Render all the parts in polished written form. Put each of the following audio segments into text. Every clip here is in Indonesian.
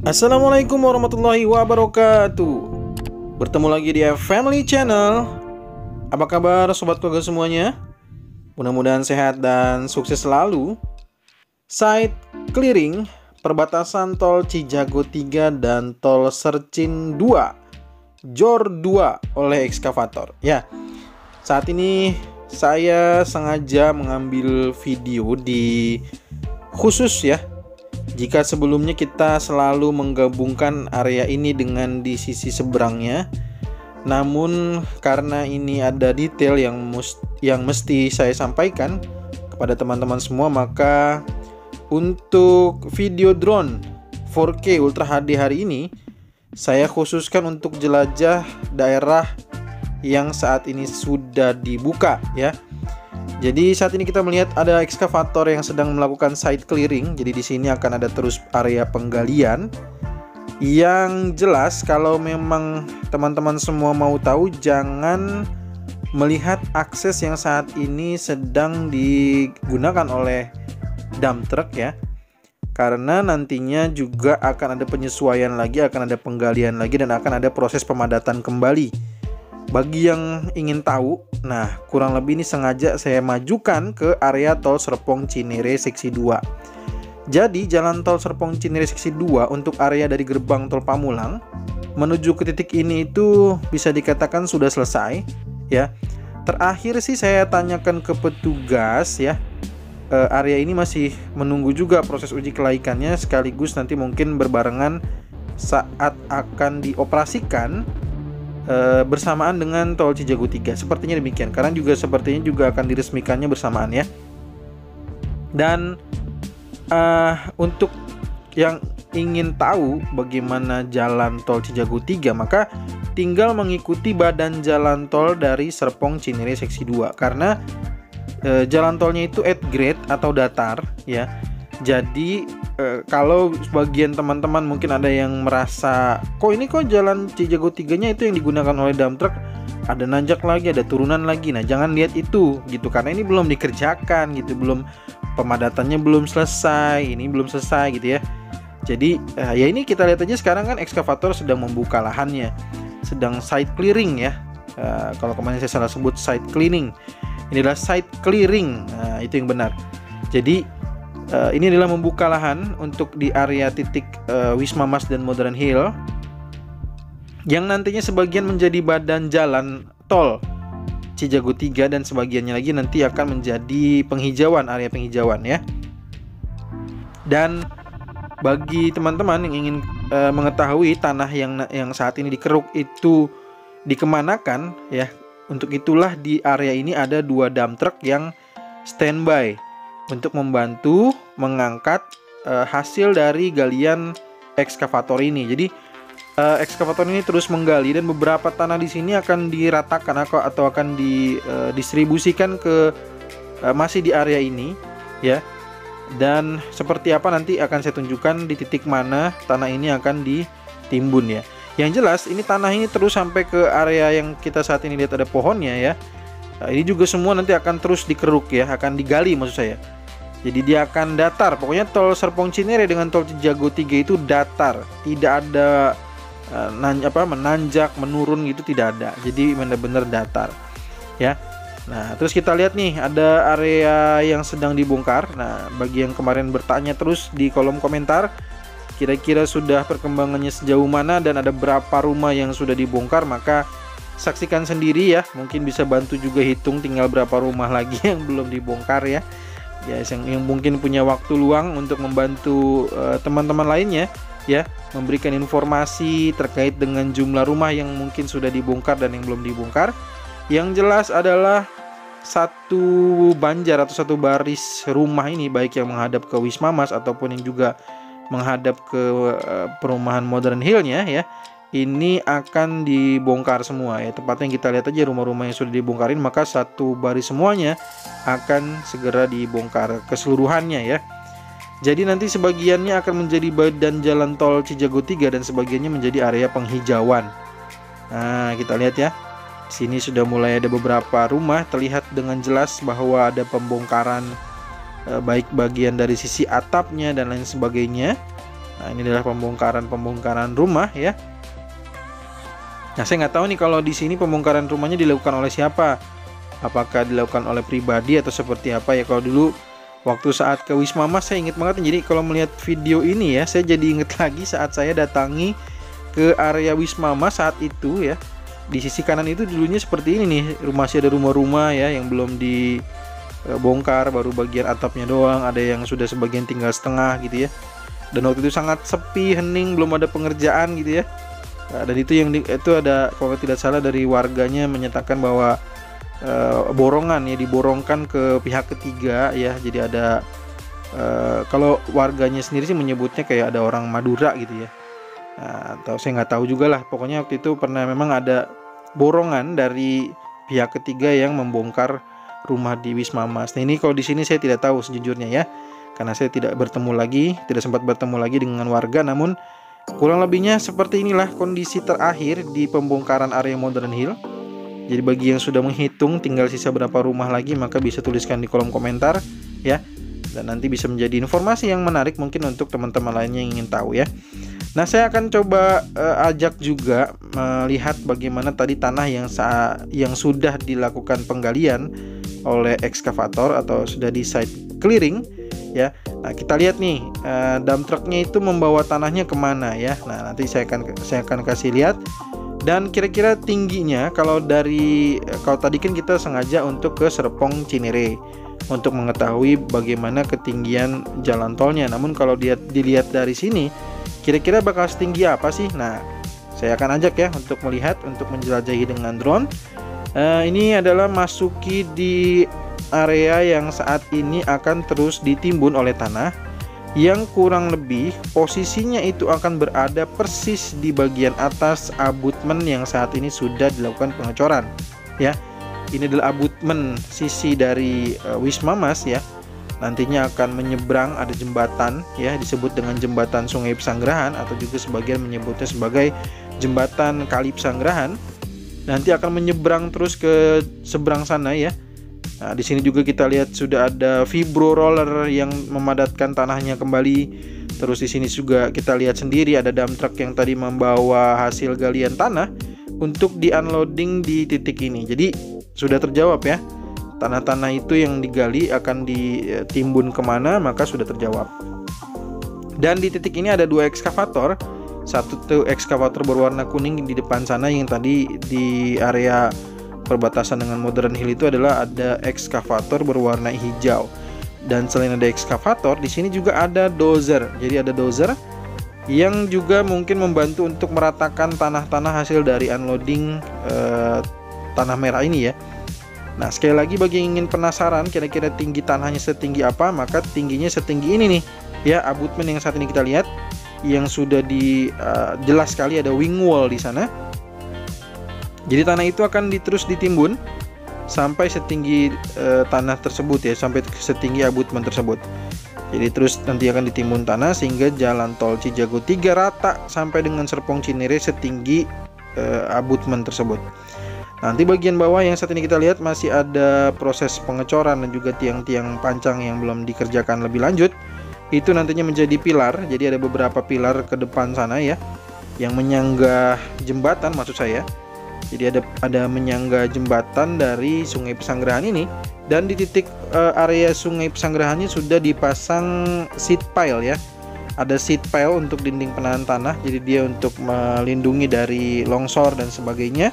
Assalamualaikum warahmatullahi wabarakatuh. Bertemu lagi di Family Channel. Apa kabar sobat keluarga semuanya? Mudah-mudahan sehat dan sukses selalu. Site clearing perbatasan tol Cijago 3 dan tol Sercin 2 Jor 2 oleh ekskavator. Ya, saat ini saya sengaja mengambil video di khusus ya. Jika sebelumnya kita selalu menggabungkan area ini dengan di sisi seberangnya, namun karena ini ada detail yang mesti saya sampaikan kepada teman-teman semua, maka untuk video drone 4K Ultra HD hari ini saya khususkan untuk jelajah daerah yang saat ini sudah dibuka ya. Jadi saat ini kita melihat ada ekskavator yang sedang melakukan site clearing. Jadi di sini akan ada terus area penggalian. Yang jelas kalau memang teman-teman semua mau tahu, jangan melihat akses yang saat ini sedang digunakan oleh dump truck ya. Karena nantinya juga akan ada penyesuaian lagi, akan ada penggalian lagi, dan akan ada proses pemadatan kembali. Bagi yang ingin tahu, nah kurang lebih ini sengaja saya majukan ke area tol Serpong Cinere seksi 2. Jadi jalan tol Serpong Cinere seksi 2 untuk area dari gerbang tol Pamulang menuju ke titik ini itu bisa dikatakan sudah selesai ya. Terakhir sih saya tanyakan ke petugas ya, area ini masih menunggu juga proses uji kelaikannya, sekaligus nanti mungkin berbarengan saat akan dioperasikan bersamaan dengan tol Cijago 3. Sepertinya demikian, karena juga sepertinya juga akan diresmikannya bersamaan ya. Dan untuk yang ingin tahu bagaimana jalan tol Cijago 3, maka tinggal mengikuti badan jalan tol dari Serpong Cinere seksi 2, karena jalan tolnya itu at grade atau datar ya. Jadi kalau sebagian teman-teman mungkin ada yang merasa kok jalan Cijago 3-nya itu yang digunakan oleh dump truck, ada nanjak lagi, ada turunan lagi. Nah, jangan lihat itu gitu, karena ini belum dikerjakan gitu, belum pemadatannya belum selesai, ini belum selesai gitu ya. Jadi ya ini kita lihat aja sekarang kan ekskavator sedang membuka lahannya, sedang site clearing ya. Kalau kemarin saya salah sebut site cleaning, ini adalah site clearing. Nah, itu yang benar. Jadi ini adalah membuka lahan untuk di area titik Wisma Mas dan Modern Hill, yang nantinya sebagian menjadi badan jalan tol Cijago 3 dan sebagiannya lagi nanti akan menjadi penghijauan, area penghijauan ya. Dan bagi teman-teman yang ingin mengetahui tanah yang saat ini dikeruk itu dikemanakan ya, untuk itulah di area ini ada 2 dump truck yang standby untuk membantu mengangkat hasil dari galian ekskavator ini. Jadi ekskavator ini terus menggali, dan beberapa tanah di sini akan diratakan atau akan didistribusikan ke masih di area ini ya. Dan seperti apa nanti akan saya tunjukkan di titik mana tanah ini akan ditimbun ya. Yang jelas ini tanah ini terus sampai ke area yang kita saat ini lihat ada pohonnya ya. Ini juga semua nanti akan terus dikeruk ya, akan digali maksud saya. Jadi dia akan datar. Pokoknya tol Serpong Cinere dengan tol Cijago 3 itu datar, tidak ada menanjak, menurun gitu, tidak ada. Jadi benar-benar datar ya. Nah, terus kita lihat nih ada area yang sedang dibongkar. Nah, bagi yang kemarin bertanya terus di kolom komentar, kira-kira sudah perkembangannya sejauh mana dan ada berapa rumah yang sudah dibongkar, maka saksikan sendiri ya. Mungkin bisa bantu juga hitung tinggal berapa rumah lagi yang belum dibongkar ya. Ya, yang mungkin punya waktu luang untuk membantu teman-teman lainnya ya, memberikan informasi terkait dengan jumlah rumah yang mungkin sudah dibongkar dan yang belum dibongkar. Yang jelas adalah satu banjar atau satu baris rumah ini, baik yang menghadap ke Wisma Mas ataupun yang juga menghadap ke perumahan Modern Hill-nya ya, ini akan dibongkar semua ya. Tepatnya yang kita lihat aja rumah-rumah yang sudah dibongkarin, maka satu baris semuanya akan segera dibongkar keseluruhannya ya. Jadi nanti sebagiannya akan menjadi badan jalan tol Cijago 3 dan sebagiannya menjadi area penghijauan. Nah, kita lihat ya. Sini sudah mulai ada beberapa rumah, terlihat dengan jelas bahwa ada pembongkaran baik bagian dari sisi atapnya dan lain sebagainya. Nah, ini adalah pembongkaran rumah ya. Nah, saya nggak tahu nih kalau di sini pembongkaran rumahnya dilakukan oleh siapa. Apakah dilakukan oleh pribadi atau seperti apa ya? Kalau dulu waktu saat ke Wisma Mas saya ingat banget. Jadi kalau melihat video ini ya, saya jadi inget lagi saat saya datangi ke area Wisma Mas saat itu ya. Di sisi kanan itu dulunya seperti ini nih, masih ada rumah-rumah ya yang belum dibongkar, baru bagian atapnya doang, ada yang sudah sebagian tinggal setengah gitu ya. Dan waktu itu sangat sepi, hening, belum ada pengerjaan gitu ya. Dan itu ada, kalau tidak salah, dari warganya menyatakan bahwa borongan ya, diborongkan ke pihak ketiga ya. Jadi ada kalau warganya sendiri sih menyebutnya kayak ada orang Madura gitu ya. Nah, atau saya nggak tahu juga lah. Pokoknya waktu itu pernah memang ada borongan dari pihak ketiga yang membongkar rumah di Wisma Mas. Nah, ini kalau di sini saya tidak tahu sejujurnya ya, karena saya tidak sempat bertemu lagi dengan warga. Namun kurang lebihnya seperti inilah kondisi terakhir di pembongkaran area Modern Hill. Jadi bagi yang sudah menghitung tinggal sisa berapa rumah lagi, maka bisa tuliskan di kolom komentar ya. Dan nanti bisa menjadi informasi yang menarik mungkin untuk teman-teman lainnya yang ingin tahu ya. Nah, saya akan coba ajak juga melihat bagaimana tadi tanah yang sudah dilakukan penggalian oleh ekskavator atau sudah di site clearing ya. Nah, kita lihat nih dump truknya itu membawa tanahnya kemana ya. Nah, nanti saya akan kasih lihat. Dan kira-kira tingginya kalau tadi kan kita sengaja untuk ke Serpong Cinere untuk mengetahui bagaimana ketinggian jalan tolnya. Namun kalau dilihat dari sini, kira-kira bakal setinggi apa sih? Nah, saya akan ajak ya untuk melihat, untuk menjelajahi dengan drone. Ini adalah masuki di area yang saat ini akan terus ditimbun oleh tanah, yang kurang lebih posisinya itu akan berada persis di bagian atas abutmen yang saat ini sudah dilakukan pengecoran ya. Ini adalah abutmen sisi dari Wisma Mas ya. Nantinya akan menyeberang, ada jembatan ya, disebut dengan jembatan Sungai Pesanggerahan, atau juga sebagian menyebutnya sebagai jembatan Kali Pesanggerahan. Nanti akan menyeberang terus ke seberang sana ya. Nah, di sini juga kita lihat sudah ada vibro roller yang memadatkan tanahnya kembali. Terus di sini juga kita lihat sendiri ada dump truck yang tadi membawa hasil galian tanah untuk di-unloading di titik ini. Jadi sudah terjawab ya. Tanah-tanah itu yang digali akan ditimbun kemana, maka sudah terjawab. Dan di titik ini ada 2 ekskavator. Satu tuh ekskavator berwarna kuning di depan sana, yang tadi di area perbatasan dengan Modern Hill itu adalah ada ekskavator berwarna hijau. Dan selain ada ekskavator, di sini juga ada dozer. Jadi ada dozer yang juga mungkin membantu untuk meratakan tanah-tanah hasil dari unloading tanah merah ini ya. Nah, sekali lagi bagi yang ingin penasaran kira-kira tinggi tanahnya setinggi apa, maka tingginya setinggi ini nih ya, abutmen yang saat ini kita lihat yang sudah jelas sekali ada wing wall di sana. Jadi tanah itu akan terus ditimbun sampai setinggi tanah tersebut ya, sampai setinggi abutmen tersebut. Jadi terus nanti akan ditimbun tanah sehingga jalan tol Cijago 3 rata sampai dengan Serpong Cinere setinggi abutmen tersebut. Nanti bagian bawah yang saat ini kita lihat masih ada proses pengecoran dan juga tiang-tiang pancang yang belum dikerjakan lebih lanjut. Itu nantinya menjadi pilar. Jadi ada beberapa pilar ke depan sana ya, yang menyangga jembatan maksud saya. Jadi ada menyangga jembatan dari Sungai Pesanggerahan ini, dan di titik area Sungai Pesanggerahannya sudah dipasang seat pile ya. Ada seat pile untuk dinding penahan tanah, jadi dia untuk melindungi dari longsor dan sebagainya.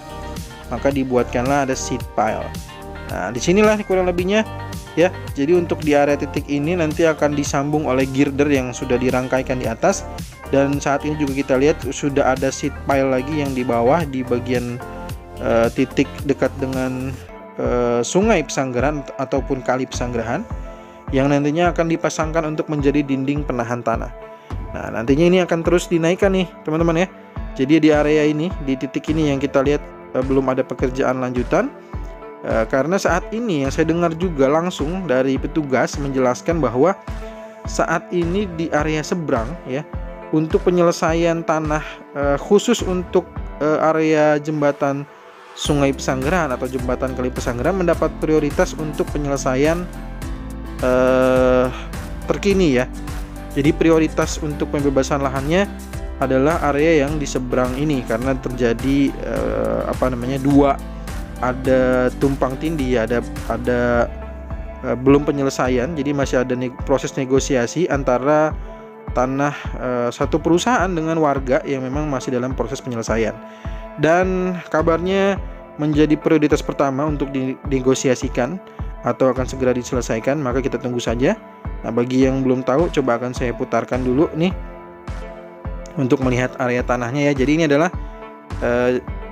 Maka dibuatkanlah ada seat pile. Nah, disinilah kurang lebihnya ya. Jadi untuk di area titik ini nanti akan disambung oleh girder yang sudah dirangkaikan di atas, dan saat ini juga kita lihat sudah ada seat pile lagi yang di bawah di bagian titik dekat dengan Sungai Pesanggerahan ataupun Kali Pesanggerahan, yang nantinya akan dipasangkan untuk menjadi dinding penahan tanah. Nah, nantinya ini akan terus dinaikkan nih teman-teman ya. Jadi di area ini, di titik ini yang kita lihat belum ada pekerjaan lanjutan, karena saat ini yang saya dengar juga langsung dari petugas menjelaskan bahwa saat ini di area seberang ya, untuk penyelesaian tanah khusus untuk area jembatan Sungai Pesanggerahan atau jembatan Kali Pesanggerahan mendapat prioritas untuk penyelesaian terkini ya. Jadi prioritas untuk pembebasan lahannya adalah area yang di seberang ini karena terjadi dua, ada tumpang tindih, ada belum penyelesaian. Jadi masih ada proses negosiasi antara tanah satu perusahaan dengan warga yang memang masih dalam proses penyelesaian. Dan kabarnya menjadi prioritas pertama untuk dinegosiasikan atau akan segera diselesaikan, maka kita tunggu saja. Nah, bagi yang belum tahu, coba akan saya putarkan dulu nih untuk melihat area tanahnya ya. Jadi ini adalah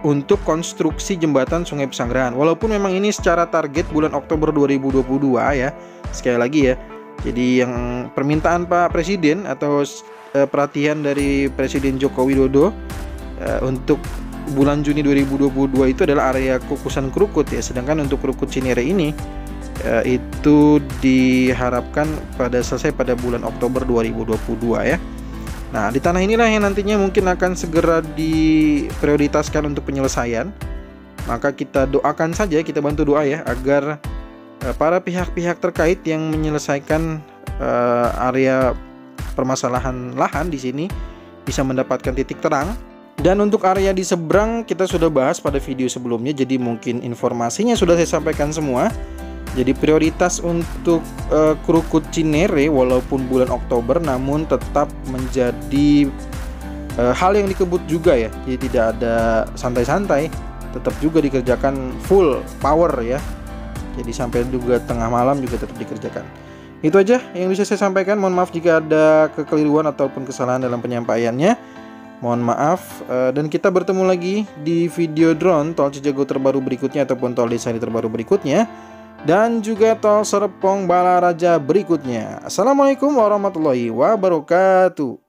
untuk konstruksi jembatan Sungai Pesanggerahan. Walaupun memang ini secara target bulan Oktober 2022 ya. Sekali lagi ya. Jadi yang permintaan Pak Presiden atau perhatian dari Presiden Joko Widodo untuk bulan Juni 2022 itu adalah area Kukusan Krukut ya. Sedangkan untuk Krukut Cinere ini itu diharapkan selesai pada bulan Oktober 2022 ya. Nah, di tanah inilah yang nantinya mungkin akan segera diprioritaskan untuk penyelesaian. Maka kita doakan saja, kita bantu doa ya, agar para pihak-pihak terkait yang menyelesaikan area permasalahan lahan di sini bisa mendapatkan titik terang. Dan untuk area di seberang kita sudah bahas pada video sebelumnya, jadi mungkin informasinya sudah saya sampaikan semua. Jadi prioritas untuk Krukut Cinere walaupun bulan Oktober, namun tetap menjadi hal yang dikebut juga ya. Jadi tidak ada santai-santai, tetap juga dikerjakan full power ya. Jadi sampai juga tengah malam juga tetap dikerjakan. Itu aja yang bisa saya sampaikan. Mohon maaf jika ada kekeliruan ataupun kesalahan dalam penyampaiannya. Mohon maaf. Dan kita bertemu lagi di video drone tol Cijago terbaru berikutnya ataupun tol Desari terbaru berikutnya. Dan juga tol Serpong Balaraja berikutnya. Assalamualaikum warahmatullahi wabarakatuh.